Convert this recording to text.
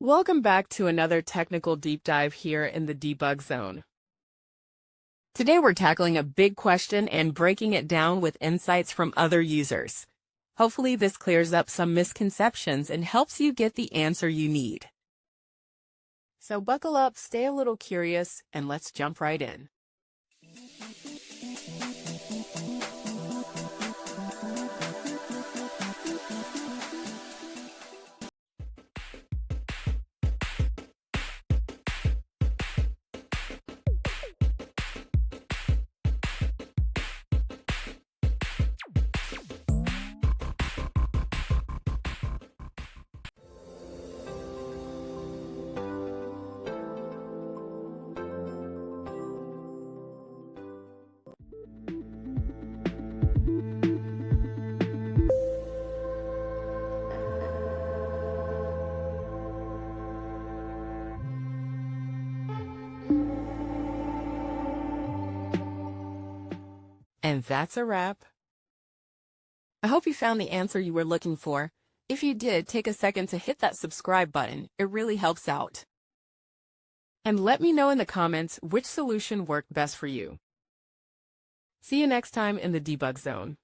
Welcome back to another technical deep dive here in the debug zone. Today we're tackling a big question and breaking it down with insights from other users. Hopefully this clears up some misconceptions and helps you get the answer you need. So buckle up, stay a little curious, and let's jump right in. And that's a wrap. I hope you found the answer you were looking for. If you did, take a second to hit that subscribe button. It really helps out. And let me know in the comments which solution worked best for you. See you next time in the debug zone.